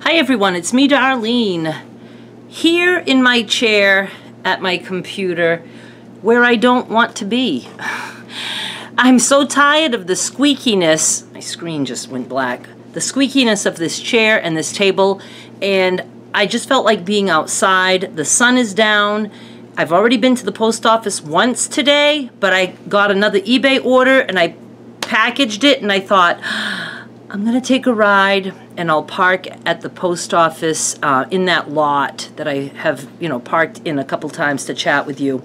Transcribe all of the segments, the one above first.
Hi everyone, it's me, Darlene, here in my chair at my computer where I don't want to be. I'm so tired of the squeakiness, my screen just went black, the squeakiness of this chair and this table, and I just felt like being outside. The sun is down. I've already been to the post office once today, but I got another eBay order and I packaged it and I thought, I'm gonna take a ride and I'll park at the post office in that lot that I have, parked in a couple times to chat with you.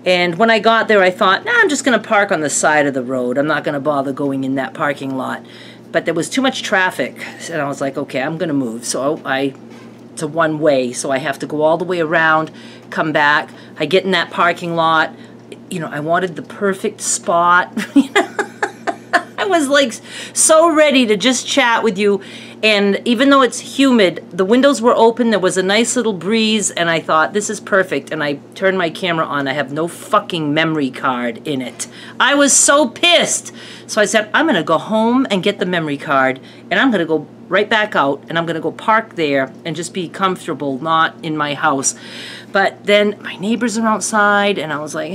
And when I got there, I thought, nah, I'm just gonna park on the side of the road. I'm not gonna bother going in that parking lot. But there was too much traffic, and I was like, okay, I'm gonna move. So it's a one-way, so I have to go all the way around, come back. I get in that parking lot. I wanted the perfect spot. I was like so ready to just chat with you, and even though it's humid, the windows were open, there was a nice little breeze, and I thought, this is perfect, and I turned my camera on. I have no fucking memory card in it. I was so pissed. So I said, I'm gonna go home and get the memory card, and I'm gonna go right back out, and I'm gonna go park there and just be comfortable, not in my house. But then my neighbors are outside, and I was like,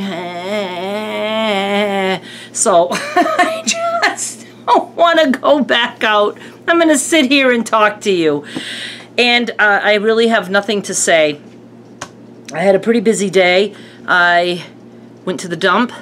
so I just don't want to go back out. I'm going to sit here and talk to you. And I really have nothing to say. I had a pretty busy day. I went to the dump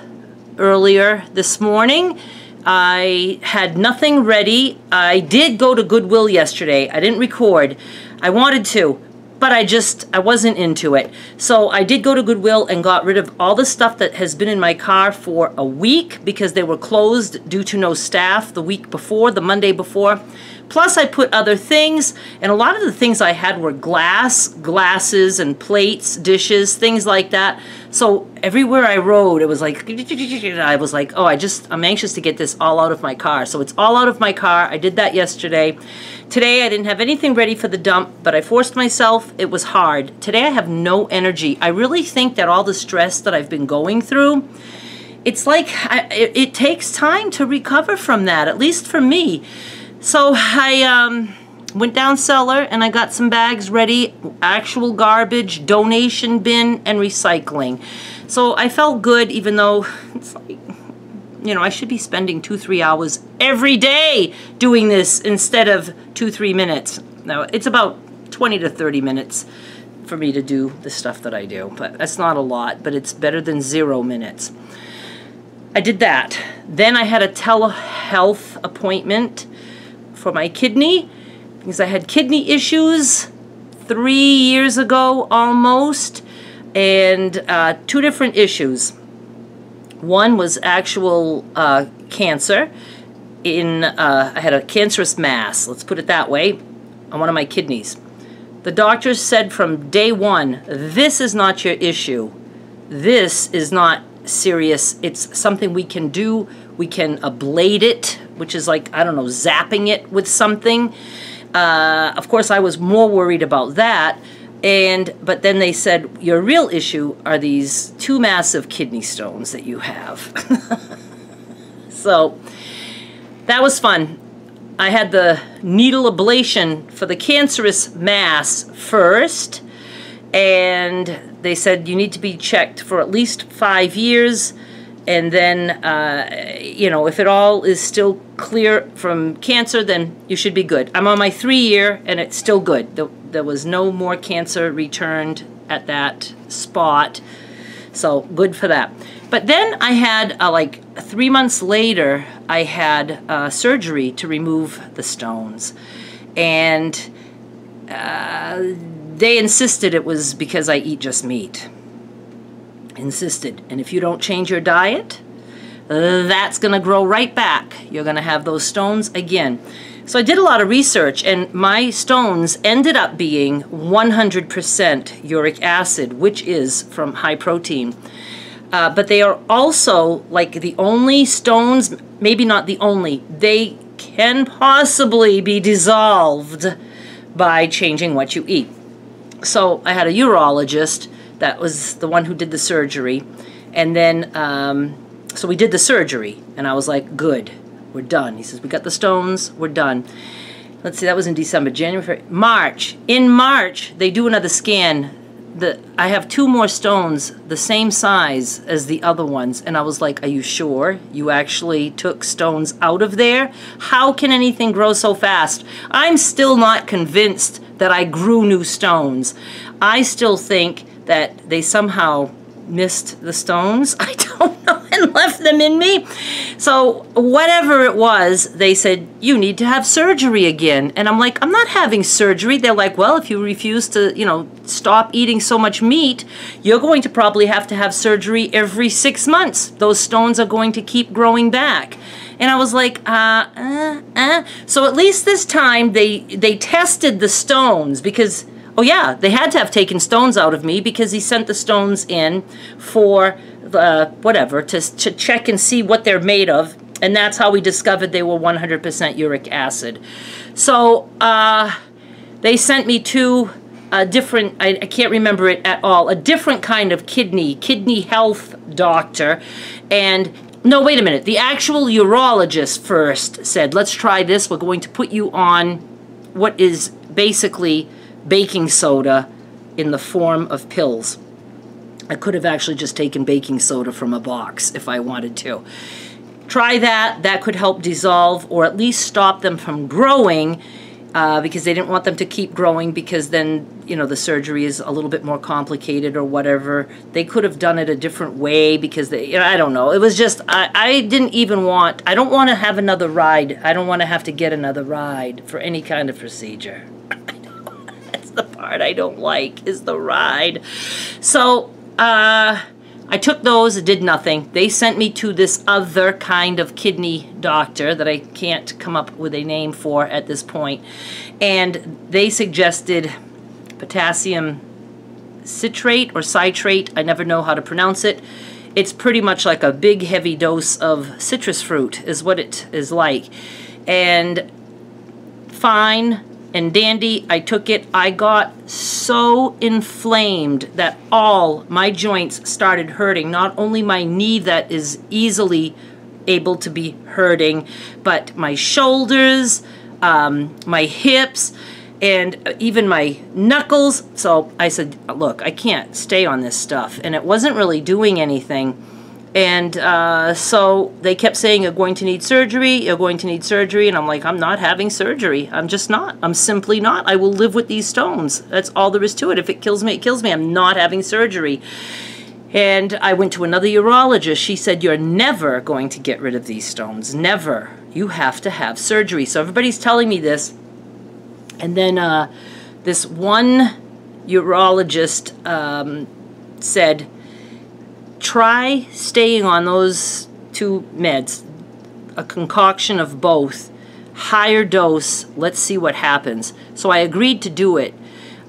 earlier this morning. I had nothing ready. I did go to Goodwill yesterday. I didn't record. I wanted to, but I wasn't into it. So I did go to Goodwill and got rid of all the stuff that has been in my car for a week because they were closed due to no staff the week before, the Monday before. Plus I put other things, and a lot of the things I had were glasses and plates, dishes, things like that. So everywhere I rode, it was like, I was like, oh, I'm anxious to get this all out of my car. So it's all out of my car. I did that yesterday. Today I didn't have anything ready for the dump, but I forced myself. It was hard. Today I have no energy. I really think that all the stress that I've been going through, it's like it takes time to recover from that, at least for me. So I went down cellar and I got some bags ready, actual garbage, donation bin, and recycling. So I felt good, even though it's like, I should be spending 2-3 hours every day doing this instead of 2-3 minutes. Now, it's about 20 to 30 minutes for me to do the stuff that I do, but that's not a lot, but it's better than 0 minutes. I did that. Then I had a telehealth appointment for my kidney because I had kidney issues 3 years ago almost, and 2 different issues. One was actual cancer. I had a cancerous mass, let's put it that way, on one of my kidneys. The doctors said from day one, this is not your issue. This is not serious. It's something we can do. We can ablate it, which is like, I don't know, zapping it with something. Of course, I was more worried about that. But then they said, your real issue are these 2 massive kidney stones that you have. So that was fun. I had the needle ablation for the cancerous mass first, and they said you need to be checked for at least 5 years, and then, if it all is still clear from cancer, then you should be good. I'm on my 3-year, and it's still good. There was no more cancer returned at that spot, so good for that. But then I had, like 3 months later, I had surgery to remove the stones, and they insisted it was because I eat just meat. Insisted. And if you don't change your diet, that's going to grow right back. You're going to have those stones again. So I did a lot of research, and my stones ended up being 100% uric acid, which is from high protein. But they are also like the only stones, maybe not the only, they can possibly be dissolved by changing what you eat. So I had a urologist. That was the one who did the surgery. And then, so we did the surgery, and I was like, good, we're done. He says, we got the stones, we're done. let's see, that was in December, January, February, March. In March, they do another scan. I have 2 more stones the same size as the other ones. And I was like, are you sure you actually took stones out of there? How can anything grow so fast? I'm still not convinced that I grew new stones. I still think that they somehow missed the stones. I don't know, and left them in me. So whatever it was, they said, you need to have surgery again. And I'm like, I'm not having surgery. They're like, well, if you refuse to, you know, stop eating so much meat, you're going to probably have to have surgery every 6 months. Those stones are going to keep growing back. And I was like, So at least this time they tested the stones because, oh yeah, they had to have taken stones out of me because he sent the stones in for whatever, to check and see what they're made of. And that's how we discovered they were 100% uric acid. So they sent me to a different, I can't remember it at all, a different kind of kidney health doctor. And no, wait a minute. The actual urologist first said, let's try this. We're going to put you on what is basically baking soda in the form of pills. I could have actually just taken baking soda from a box if I wanted to. Try that. That could help dissolve or at least stop them from growing because they didn't want them to keep growing because then, you know, the surgery is a little bit more complicated or whatever. They could have done it a different way because they, you know, I don't know. It was just, I didn't even want, I don't want to have another ride. I don't want to have to get another ride for any kind of procedure. That's the part I don't like, is the ride. So, I took those, it did nothing. They sent me to this other kind of kidney doctor that I can't come up with a name for at this point. And they suggested potassium citrate or citrate. I never know how to pronounce it. It's pretty much like a big heavy dose of citrus fruit is what it is like. And fine and dandy, I took it. I got so inflamed that all my joints started hurting. Not only my knee that is easily able to be hurting, but my shoulders, my hips, and even my knuckles. So I said, look, I can't stay on this stuff. And it wasn't really doing anything. And so they kept saying, you're going to need surgery, you're going to need surgery. And I'm like, I'm not having surgery. I'm just not. I'm simply not. I will live with these stones. That's all there is to it. If it kills me, it kills me. I'm not having surgery. And I went to another urologist. She said, you're never going to get rid of these stones. Never. You have to have surgery. So everybody's telling me this. And then this one urologist said, try staying on those 2 meds, a concoction of both, higher dose, let's see what happens. So I agreed to do it,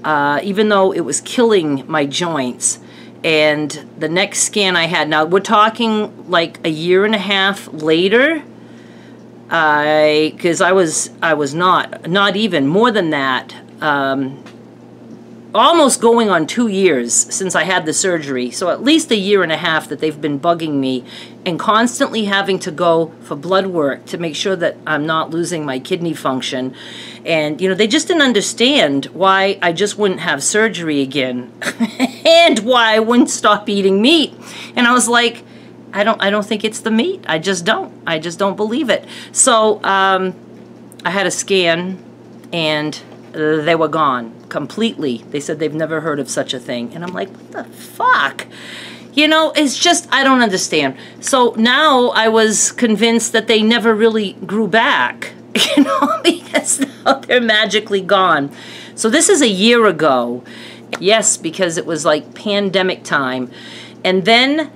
even though it was killing my joints. And the next scan I had, now we're talking like a year and a half later, because I was not even, more than that, almost going on 2 years since I had the surgery. So at least a year and a half that they've been bugging me and constantly having to go for blood work to make sure that I'm not losing my kidney function. And, you know, they just didn't understand why I just wouldn't have surgery again and why I wouldn't stop eating meat. And I was like, I don't think it's the meat. I just don't believe it. So I had a scan and they were gone completely. They said they've never heard of such a thing. And I'm like, what the fuck? You know, it's just, I don't understand. So now I was convinced that they never really grew back, you know, because now they're magically gone. So this is a year ago. Yes, because it was like pandemic time. And then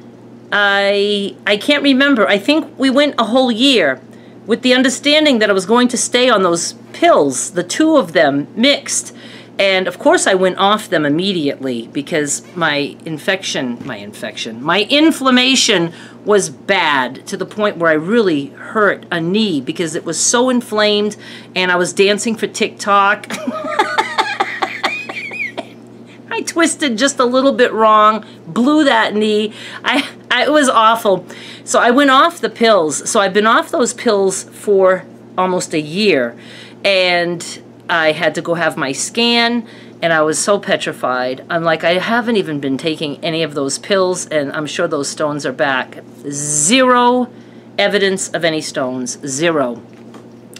I can't remember. I think we went a whole year with the understanding that I was going to stay on those pills, the 2 of them mixed. And of course I went off them immediately because my inflammation was bad to the point where I really hurt a knee because it was so inflamed and I was dancing for TikTok. I twisted just a little bit wrong, blew that knee. It was awful. So I went off the pills. So I've been off those pills for almost a year. And I had to go have my scan, and I was so petrified. I'm like, I haven't even been taking any of those pills, and I'm sure those stones are back. Zero evidence of any stones. Zero.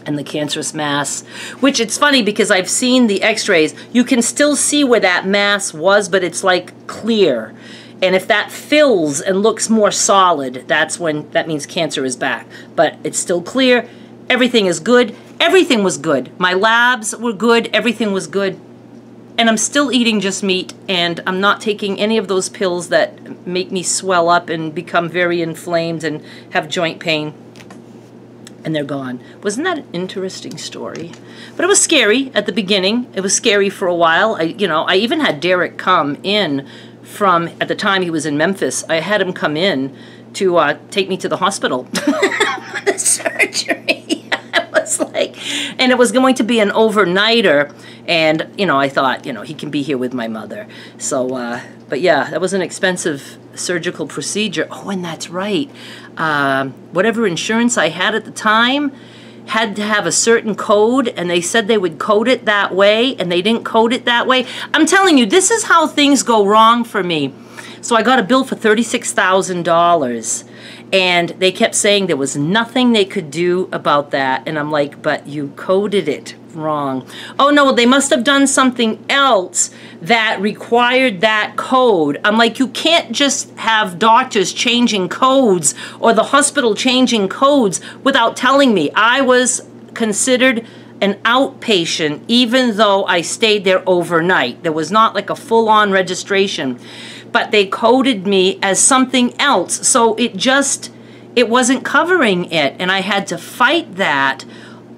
And the cancerous mass, which it's funny because I've seen the x-rays. You can still see where that mass was, but it's like clear. And if that fills and looks more solid, that means cancer is back. But it's still clear. Everything is good. Everything was good. My labs were good. Everything was good. And I'm still eating just meat, and I'm not taking any of those pills that make me swell up and become very inflamed and have joint pain. And they're gone. Wasn't that an interesting story? But it was scary at the beginning. It was scary for a while. I even had Derek come in from, at the time he was in Memphis, I had him come in to take me to the hospital for the surgery. I was like, and it was going to be an overnighter, and, I thought, he can be here with my mother. So, but yeah, that was an expensive surgical procedure. Oh, and that's right. Whatever insurance I had at the time had to have a certain code, and they said they would code it that way, and they didn't code it that way. I'm telling you, this is how things go wrong for me. So I got a bill for $36,000, and they kept saying there was nothing they could do about that. And I'm like, but you coded it wrong. Oh no, they must have done something else that required that code. I'm like, you can't just have doctors changing codes or the hospital changing codes without telling me. I was considered an outpatient even though I stayed there overnight. There was not like a full-on registration, but they coded me as something else. So it wasn't covering it, and I had to fight that.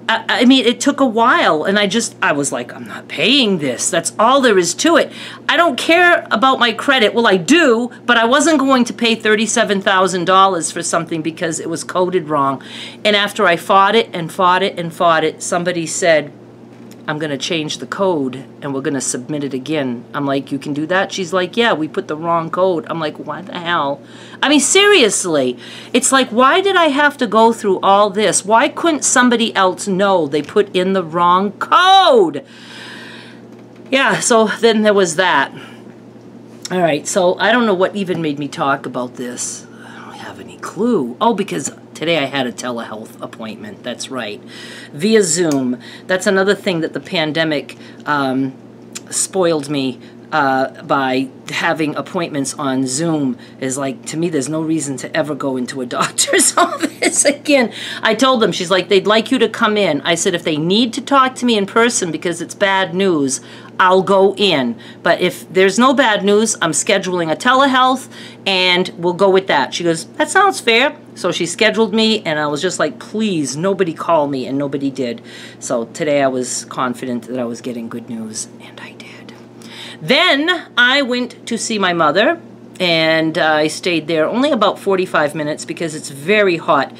I mean, it took a while, and I was like, I'm not paying this. That's all there is to it. I don't care about my credit. Well, I do, but I wasn't going to pay $37,000 for something because it was coded wrong. And after I fought it and fought it and fought it, somebody said, I'm going to change the code, and we're going to submit it again. I'm like, you can do that? She's like, yeah, we put the wrong code. I'm like, what the hell? I mean, seriously. It's like, why did I have to go through all this? Why couldn't somebody else know they put in the wrong code? Yeah, so then there was that. All right, so I don't know what even made me talk about this. I don't have any clue. Oh, because today I had a telehealth appointment. That's right. Via Zoom. That's another thing that the pandemic spoiled me by having appointments on Zoom. Is like, to me, there's no reason to ever go into a doctor's office again. I told them, she's like, they'd like you to come in. I said, if they need to talk to me in person because it's bad news, I'll go in. But if there's no bad news, I'm scheduling a telehealth, and we'll go with that. She goes, that sounds fair. So she scheduled me, and I was just like, please, nobody call me, and nobody did. So today I was confident that I was getting good news, and I did. Then I went to see my mother, and I stayed there only about 45 minutes because it's very hot.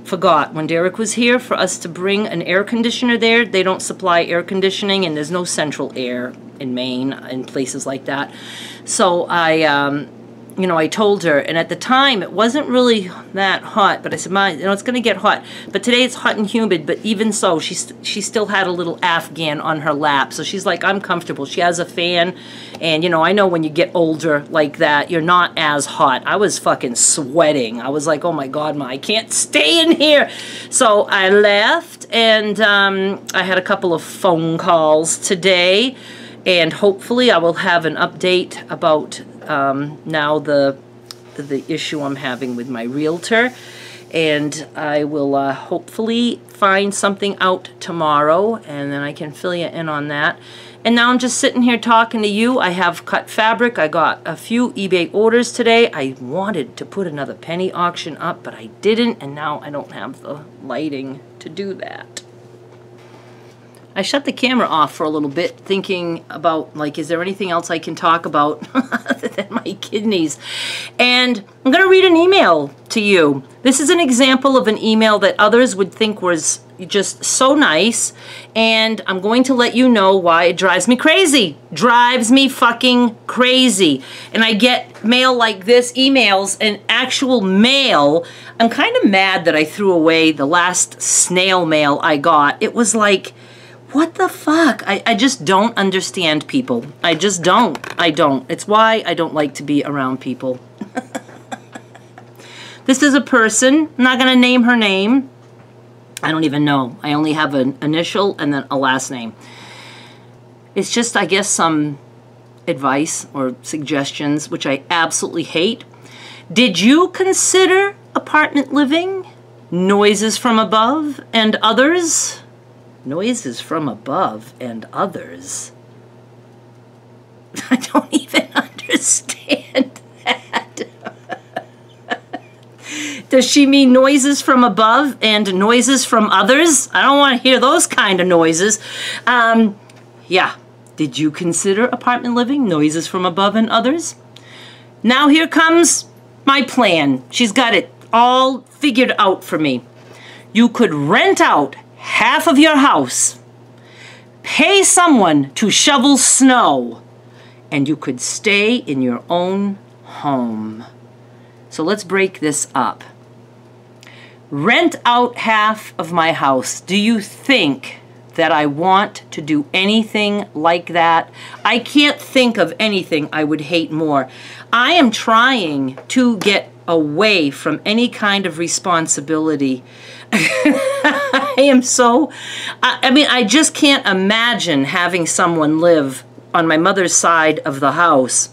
Forgot when Derek was here for us to bring an air conditioner there. They don't supply air conditioning, and there's no central air in Maine and places like that. So I told her, and at the time it wasn't really that hot, but I said, Ma, it's going to get hot. But today it's hot and humid, but even so, she still had a little Afghan on her lap. So she's like, I'm comfortable. She has a fan, and, I know when you get older like that, you're not as hot. I was fucking sweating. I was like, oh my God, Ma, I can't stay in here. So I left, and I had a couple of phone calls today, and hopefully I will have an update about now the issue I'm having with my realtor, and I will hopefully find something out tomorrow, and then I can fill you in on that. And now I'm just sitting here talking to you. I have cut fabric. I got a few eBay orders today. I wanted to put another penny auction up, but I didn't, and now I don't have the lighting to do that. I shut the camera off for a little bit, thinking about, like, is there anything else I can talk about other than my kidneys? And I'm going to read an email to you. This is an example of an email that others would think was just so nice, and I'm going to let you know why it drives me crazy. Drives me fucking crazy. And I get mail like this, emails, and actual mail. I'm kind of mad that I threw away the last snail mail I got. It was like, What the fuck? I just don't understand people. I just don't. I don't. It's why I don't like to be around people. This is a person. I'm not going to name her name. I don't even know. I only have an initial and then a last name. It's just, I guess, some advice or suggestions, which I absolutely hate. Did you consider apartment living? Noises from above and others? Noises from above and others? I don't even understand that. Does she mean noises from above and noises from others? I don't want to hear those kind of noises. Yeah. Did you consider apartment living? Noises from above and others? Now here comes my plan. She's got it all figured out for me. You could rent out half of your house, pay someone to shovel snow, and you could stay in your own home. So let's break this up. Rent out half of my house. Do you think that I want to do anything like that? I can't think of anything I would hate more. I am trying to get away from any kind of responsibility. I am so, I mean, I just can't imagine having someone live on my mother's side of the house.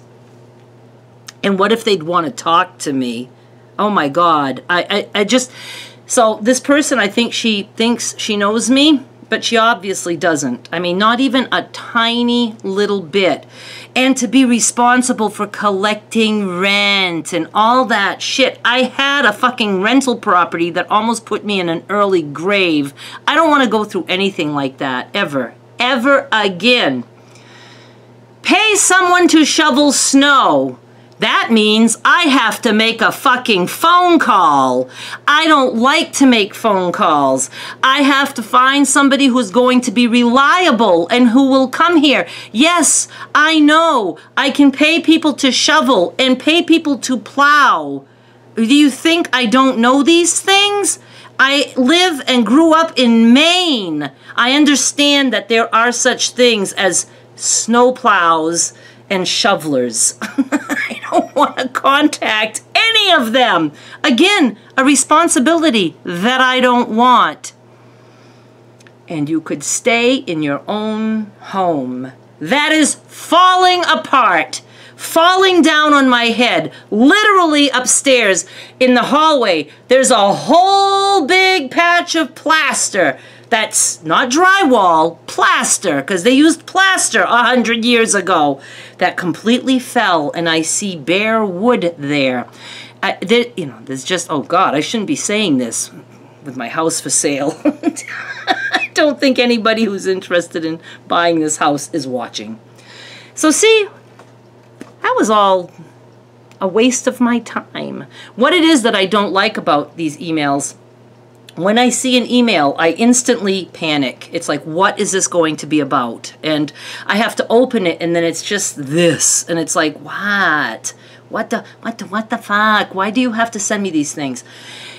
And what if they'd want to talk to me? Oh my God. I just, so this person, I think she thinks she knows me, but she obviously doesn't. I mean, not even a tiny little bit. And to be responsible for collecting rent and all that shit. I had a fucking rental property that almost put me in an early grave. I don't want to go through anything like that, ever. Ever again. Pay someone to shovel snow. That means I have to make a fucking phone call. I don't like to make phone calls. I have to find somebody who's going to be reliable and who will come here. Yes, I know. I can pay people to shovel and pay people to plow. Do you think I don't know these things? I live and grew up in Maine. I understand that there are such things as snow plows and shovelers. I don't want to contact any of them. Again, a responsibility that I don't want. And you could stay in your own home. That is falling apart, falling down on my head, literally upstairs in the hallway. There's a whole big patch of plaster. That's not drywall, plaster, because they used plaster 100 years ago. That completely fell, and I see bare wood there. There's just, oh God, I shouldn't be saying this with my house for sale. I don't think anybody who's interested in buying this house is watching. So see, that was all a waste of my time. What it is that I don't like about these emails, when I see an email, I instantly panic. It's like, what is this going to be about? And I have to open it, and then it's just this. And it's like, what? What the fuck? Why do you have to send me these things?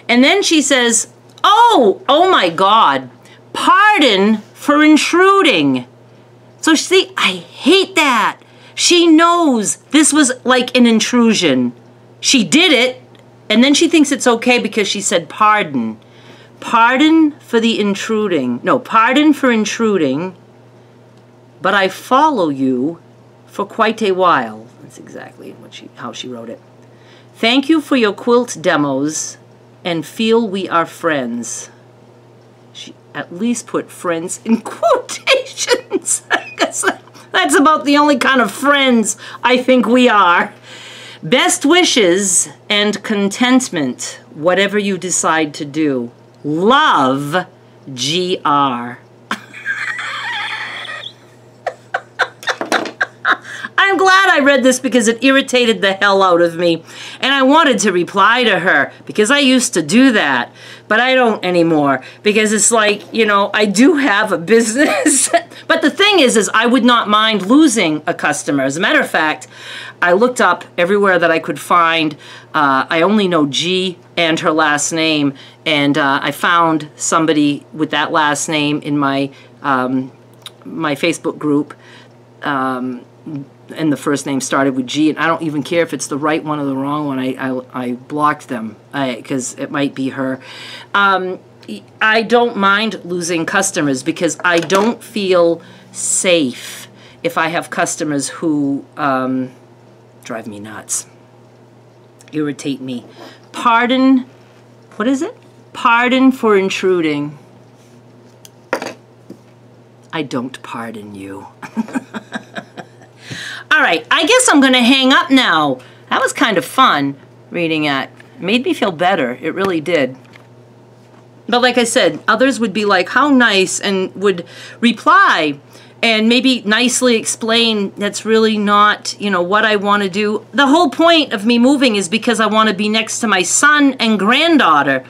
And then she says, oh my God, pardon for intruding. So see, I hate that. She knows this was like an intrusion. She did it, and then she thinks it's okay because she said pardon. Pardon for the intruding. No, pardon for intruding, but I follow you for quite a while. That's exactly how she wrote it. Thank you for your quilt demos and feel we are friends. She at least put friends in quotations. I guess that's about the only kind of friends I think we are. Best wishes and contentment, whatever you decide to do. Love, GR. I'm glad I read this because it irritated the hell out of me. And I wanted to reply to her because I used to do that. But I don't anymore because it's like, you know, I do have a business. But the thing is I would not mind losing a customer. As a matter of fact, I looked up everywhere that I could find. I only know G and her last name. And I found somebody with that last name in my my Facebook group, and the first name started with G, and I don't even care if it's the right one or the wrong one. I blocked them because it might be her. I don't mind losing customers because I don't feel safe if I have customers who drive me nuts, irritate me. Pardon, what is it? Pardon for intruding. I don't pardon you. All right, I guess I'm going to hang up now. That was kind of fun reading it. It made me feel better. It really did. But like I said, others would be like, how nice, and would reply and maybe nicely explain that's really not, you know, what I want to do. The whole point of me moving is because I want to be next to my son and granddaughter.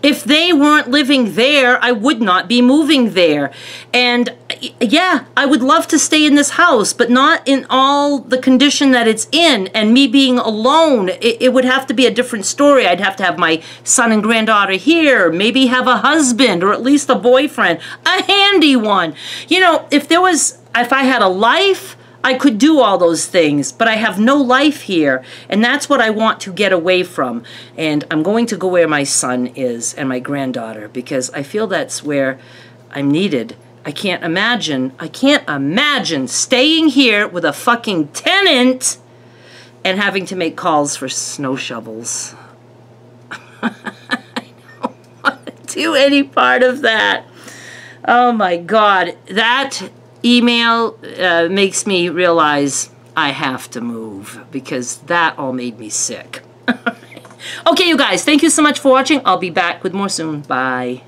If they weren't living there, I would not be moving there. And yeah, I would love to stay in this house, but not in all the condition that it's in. And me being alone, it would have to be a different story. I'd have to have my son and granddaughter here, maybe have a husband or at least a boyfriend, a handy one. You know, if I had a life, I could do all those things, but I have no life here, and that's what I want to get away from. And I'm going to go where my son is and my granddaughter, because I feel that's where I'm needed. I can't imagine staying here with a fucking tenant and having to make calls for snow shovels. I don't want to do any part of that. Oh my God, that email makes me realize I have to move, because that all made me sick. Okay, you guys, thank you so much for watching. I'll be back with more soon. Bye.